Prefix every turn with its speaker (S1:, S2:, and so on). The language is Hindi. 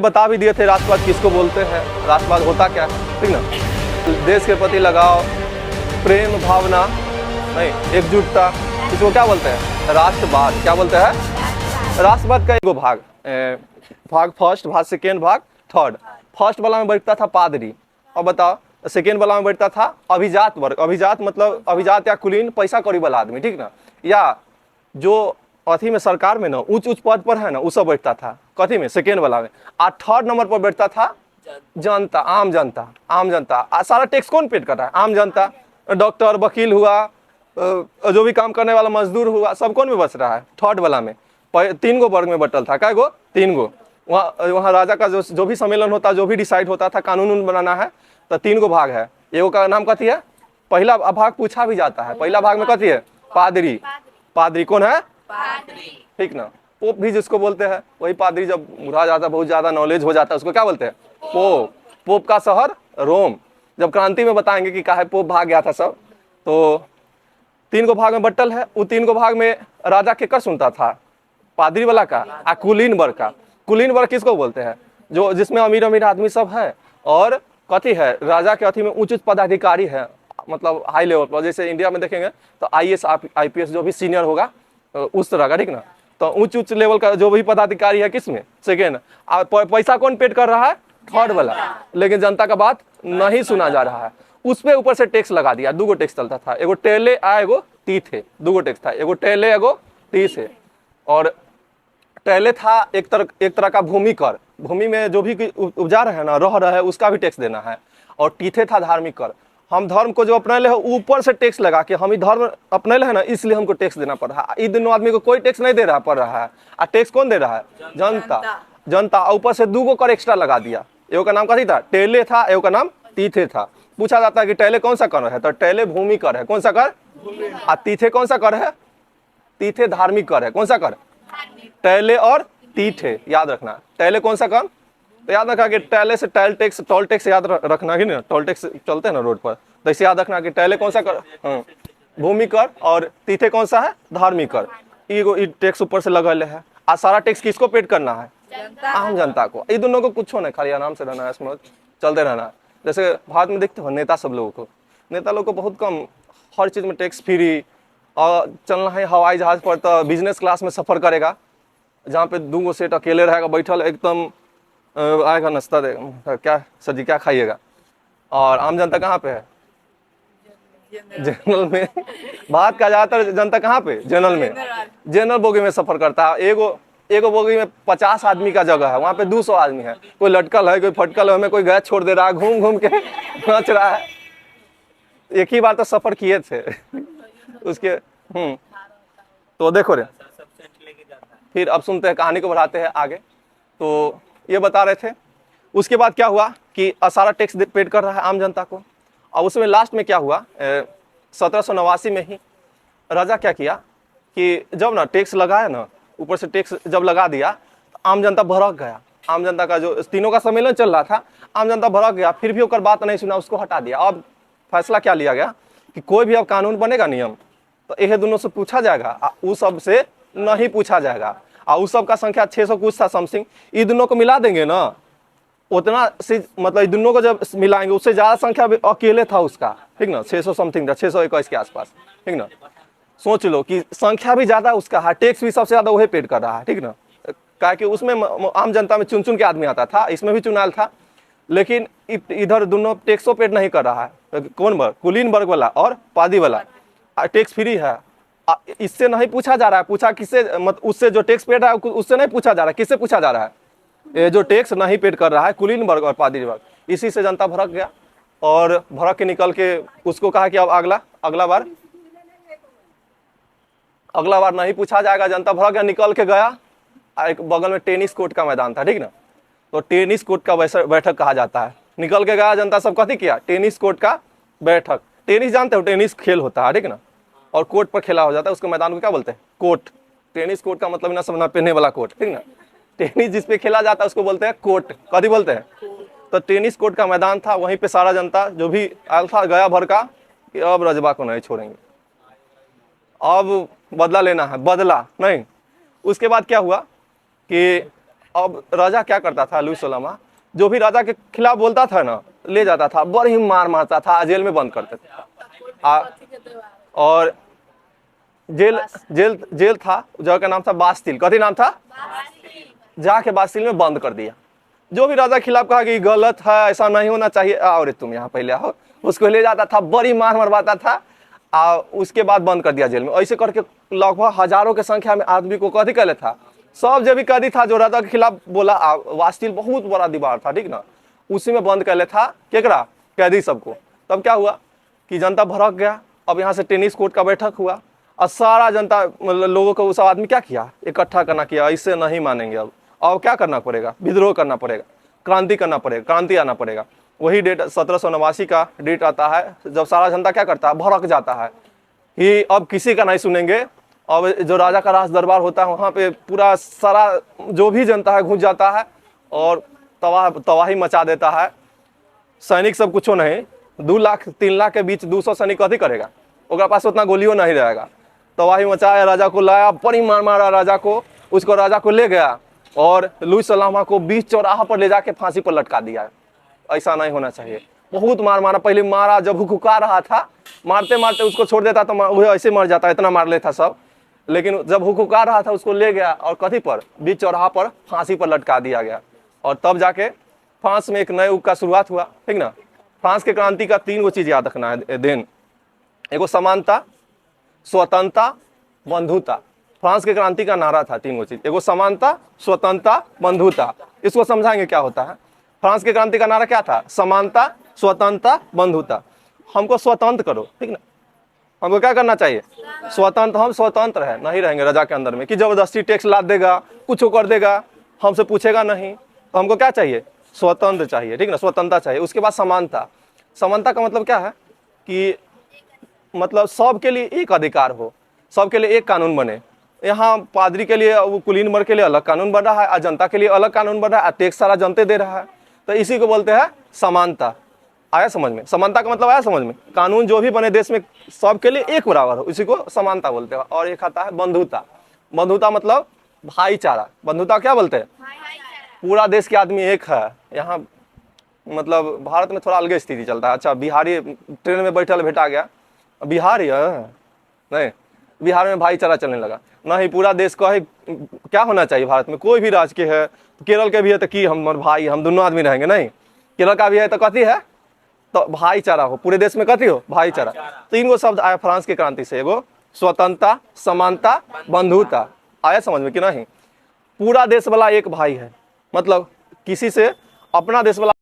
S1: बता भी दिए थे राष्ट्रवाद किसको बोलते हैं, राष्ट्रवाद होता क्या है, ठीक ना। देश के प्रति लगाव, प्रेम भावना, नहीं एकजुटता, इसको क्या बोलते हैं, राष्ट्रवाद। क्या बोलते हैं, राष्ट्रवाद का एगो भाग, भाग फर्स्ट, भाग सेकेंड, भाग थर्ड। फर्स्ट वाला में बैठता था पादरी, और बताओ सेकेंड वाला में बैठता था अभिजात वर्ग। अभिजात मतलब अभिजात या कुलीन, पैसा कौड़ी वाला आदमी, ठीक ना। या जो अथी में सरकार में ना उच्च पद पर है ना, वो सब बैठता था कथी में, सेकेंड वाला में। और थर्ड नंबर पर बैठता था जनता, आम जनता। आम जनता सारा टैक्स कौन पेड कर रहा है, आम जनता। डॉक्टर, वकील हुआ, जो भी काम करने वाला मजदूर हुआ, सब कौन में बच रहा है, थर्ड वाला में। 3 गो वर्ग में बटल था, क्या गो, 3 गो। वहाँ राजा का जो भी सम्मेलन होता, जो भी डिसाइड होता था, कानून बनाना है, तो 3 गो भाग है। एगो का नाम कथी है, पहला भाग पूछा भी जाता है, पहला भाग में कथी है, पादरी। पादरी कौन है, ठीक ना। पोप भी जिसको बोलते हैं, वही पादरी जब बुढ़ा जाता, बहुत ज्यादा नॉलेज हो जाता है, उसको क्या बोलते हैं, पोप। पोप का शहर रोम। जब क्रांति में बताएंगे कि काहे पोप भाग गया था सब। तो 3 गो भाग में बट्टल है। वो 3 गो भाग में राजा केकर सुनता था, पादरी वाला का, आ कुलीन वर्ग का। कुलीन वर्ग किसको बोलते हैं, जो जिसमें अमीर अमीर आदमी सब है, और कथी है, राजा के अथी में उच्च पदाधिकारी है, मतलब हाई लेवल पर। जैसे इंडिया में देखेंगे तो IAS IPS जो भी सीनियर होगा उस तरह का, ठीक ना। तो उच्च लेवल का जो भी पदाधिकारी है किसमें, सेकेंड। पैसा कौन पेड कर रहा है, थर्ड वाला। लेकिन जनता का बात नहीं सुना जा रहा है, उस पे ऊपर से टैक्स लगा दिया। 2 गो टैक्स चलता था, एगो टेले आ एगो तीथे। 2 गो टैक्स था, एगो टेले एगो तीथे। और टेले था एक तरह का भूमि कर, भूमि में जो भी उपजा रहे हैं ना, रह रहे हैं, उसका भी टैक्स देना है। और तीथे था धार्मिक कर, हम धर्म को जो अपने है ऊपर से टैक्स लगा के, हम ही धर्म अपने है ना, इसलिए हमको टैक्स देना पड़ रहा है। इन दोनों आदमी को कोई टैक्स नहीं दे रहा पड़ रहा है, और टैक्स कौन दे रहा है, जनता। जनता ऊपर से 2 गो कर एक्स्ट्रा लगा दिया। एगो का नाम कथी था, टेले था, एगो का नाम तीथे था। पूछा जाता है कि टेले कौन सा कर है, तो टेले भूमि कर है, कौन सा कर, और तीथे कौन सा कर है, तीथे धार्मिक कर है, कौन सा कर, टेले और तीथे। याद रखना, टेले कौन सा कर, तो याद रखना कि टेले से टोल टैक्स याद रखना कि ना, टोल टैक्स चलते हैं ना रोड पर, तो इसे याद रखना कि टेले कौन सा कर, भूमि कर, और तीथे कौन सा है, धार्मिक कर। एगो टैक्स ऊपर से लगल है। आ सारा टैक्स किसको पेड करना है, आम जनता को। ये दोनों को कुछ नहीं, खाली आराम से रहना है, इसमें चलते रहना है। जैसे भारत में देखते हो नेता सब लोगों को, नेता लोग को बहुत कम, हर चीज़ में टैक्स फ्री। और चलना है हवाई जहाज पर तो बिजनेस क्लास में सफ़र करेगा, जहाँ पे 2 गो सेट अकेले रहेगा बैठल, एकदम आएगा नाश्ता दे, क्या सर जी क्या खाइएगा। और आम जनता कहाँ पे है, जनरल में। भारत का ज़्यादातर जनता कहाँ पे, जनरल में, जनरल बोगी में सफ़र करता है। एगो बोगी में 50 आदमी का जगह है, वहाँ पे 200 आदमी है। कोई लटकल है, कोई फटकल है, हमें कोई गैस छोड़ दे रहा है, घूम घूम के नाच रहा है। एक ही बार तो सफ़र किए थे उसके। तो देखो रे, फिर अब सुनते हैं, कहानी को बढ़ाते हैं आगे। तो ये बता रहे थे, उसके बाद क्या हुआ कि सारा टैक्स पेड कर रहा है आम जनता को। और उसमें लास्ट में क्या हुआ, 1789 में ही राजा क्या किया कि जब ना टैक्स लगाया ना, ऊपर से टैक्स जब लगा दिया, तो आम जनता भड़क गया। आम जनता का जो तीनों का सम्मेलन चल रहा था, आम जनता भड़क गया। फिर भी होकर बात नहीं सुना, उसको हटा दिया। अब फैसला क्या लिया गया कि कोई भी अब कानून बनेगा, नियम, तो यह दोनों से पूछा जाएगा, उस सब से नहीं पूछा जाएगा। और उस सब का संख्या 600 कुछ था समथिंग। ये दोनों को मिला देंगे ना, उतना से मतलब इन दोनों को जब मिलाएंगे, उससे ज़्यादा संख्या अकेले था उसका, ठीक ना, 600 समथिंग था, 621 के आसपास, ठीक ना। सोच लो कि संख्या भी ज़्यादा उसका है, टैक्स भी सबसे ज़्यादा वही पेड कर रहा है, ठीक ना। क्या कि उसमें आम जनता में चुन चुन के आदमी आता था, इसमें भी चुनाल था। लेकिन इधर दोनों टैक्सों पेड नहीं कर रहा है। कौन वर्ग, कुलीन वर्ग वाला और पादी वाला, टैक्स फ्री है। इससे नहीं पूछा जा रहा है, पूछा किससे, मतलब उससे जो टैक्स पेड रहा है उससे नहीं पूछा जा रहा है, किससे पूछा जा रहा है, ये जो टैक्स नहीं पेड कर रहा है, कुलीन वर्ग और पादरी वर्ग। इसी से जनता भड़क गया, और भड़क के निकल के उसको कहा कि अब अगला बार नहीं पूछा जाएगा। जनता भड़क गया, निकल के गया। एक बगल में टेनिस कोर्ट का मैदान था, ठीक ना, तो टेनिस कोर्ट का बैठक कहा जाता है। निकल के गया जनता, सब कथी किया, टेनिस कोर्ट का बैठक। टेनिस जानते हो, टेनिस खेल होता है, ठीक ना, और कोर्ट पर खेला हो जाता है, उसको मैदान को क्या बोलते हैं, कोर्ट। टेनिस कोर्ट का मतलब ना समझना, पहनने वाला कोर्ट, ठीक ना। टेनिस जिस पे खेला जाता है उसको बोलते हैं कोर्ट, कभी बोलते हैं। तो टेनिस कोर्ट का मैदान था, वहीं पे सारा जनता जो भी आया था गया भर का कि अब रजबा को नहीं छोड़ेंगे, अब बदला लेना है, बदला नहीं। उसके बाद क्या हुआ कि अब राजा क्या करता था, लुई सोलहवां जो भी राजा के खिलाफ बोलता था ना, ले जाता था, बड़ी मार मारता था, जेल में बंद करते थे। और जेल जेल जेल था, जगह का नाम था बास्तिल। कथी नाम था? जाके बास्तिल में बंद कर दिया। जो भी राजा के खिलाफ कहा कि गलत है, ऐसा नहीं होना चाहिए, आओ रे तुम यहाँ पहले आओ, उसको ले जाता था, बड़ी मार मरवाता था, उसके बाद बंद कर दिया जेल में। ऐसे करके लगभग हजारों के संख्या में आदमी को कैदी कर था। सब जो भी कैदी था जो राजा के खिलाफ बोला, बास्तिल बहुत बड़ा दीवार था, ठीक ना, उसी में बंद कर ले था केकरा, कैदी सबको। तब क्या हुआ कि जनता भड़क गया। अब यहाँ से टेनिस कोर्ट का बैठक हुआ और सारा जनता मतलब लोगों को, उस आदमी क्या किया, इकट्ठा करना किया, इससे नहीं मानेंगे। अब क्या करना पड़ेगा, विद्रोह करना पड़ेगा, क्रांति करना पड़ेगा, क्रांति आना पड़ेगा। वही डेट 1789 का डेट आता है जब सारा जनता क्या करता है, भड़क जाता है कि अब किसी का नहीं सुनेंगे। अब जो राजा का राज दरबार होता है वहाँ पे पूरा सारा जो भी जनता है घुस जाता है और तबाही मचा देता है। सैनिक सब कुछ नहीं, 2 लाख 3 लाख के बीच 200 सैनिक कथी करेगा, ओकरा पास उतना गोलियों नहीं रहेगा। तबाही मचाया, राजा को लाया, बड़ी मार मारा राजा को, उसको राजा को ले गया और लुई सोलहवां को बीच चौराहा पर ले जाके फांसी पर लटका दिया। ऐसा नहीं होना चाहिए। बहुत मार मारा, पहले मारा, जब हुकुका रहा था मारते मारते उसको छोड़ देता तो वो ऐसे मर जाता, इतना मार लेता सब। लेकिन जब हुकुका रहा था उसको ले गया और कथी पर, बीच चौराहा पर फांसी पर लटका दिया गया। और तब जाके फ्रांस में एक नए युग का शुरुआत हुआ, ठीक ना। फ्रांस के क्रांति का 3 गो चीज याद रखना है देन, एगो समानता, स्वतंत्रता, बंधुता। फ्रांस के क्रांति का नारा था 3 गो चीज, एगो समानता, स्वतंत्रता, बंधुता। इसको समझाएंगे क्या होता है। फ्रांस के क्रांति का नारा क्या था, समानता, स्वतंत्रता, बंधुता। हमको स्वतंत्र करो, ठीक ना, हमको क्या करना चाहिए, स्वतंत्र। हम स्वतंत्र है, नहीं रहेंगे राजा के अंदर में कि जबरदस्ती टैक्स लाद देगा, कुछ कर देगा, हमसे पूछेगा नहीं। तो हमको क्या चाहिए, स्वतंत्र चाहिए, ठीक ना, स्वतंत्रता चाहिए। उसके बाद समानता। समानता का मतलब क्या है कि मतलब सबके लिए एक अधिकार हो, सबके लिए एक कानून बने। यहाँ पादरी के लिए, वो कुलीन वर्ग के लिए अलग कानून बन रहा है और जनता के लिए अलग कानून बन रहा है, टैक्स सारा जनते दे रहा है। तो इसी को बोलते हैं समानता। आया समझ में, समानता का मतलब आया समझ में, कानून जो भी बने देश में सबके लिए एक बराबर हो, इसी को समानता बोलते हैं। और एक आता है बंधुता। बंधुता मतलब भाईचारा। बंधुता क्या बोलते हैं, पूरा देश के आदमी एक है। यहाँ मतलब भारत में थोड़ा अलग स्थिति चलता है। अच्छा, बिहारी ट्रेन में बैठल भेटा गया, बिहारी है नहीं, बिहार में भाईचारा चलने लगा नहीं। पूरा देश का है, क्या होना चाहिए भारत में, कोई भी राज्य के है, केरल के भी है तो कि हम भाई, हम दोनों आदमी रहेंगे, नहीं, केरल का भी है तो कथी है, तो भाईचारा हो, पूरे देश में कथी हो, भाईचारा। 3 गो शब्द आया फ्रांस की क्रांति से, एगो स्वतंत्रता, समानता, बंधुता। आया समझ में कि नहीं। पूरा देश वाला एक भाई है, मतलब किसी से अपना देश वाला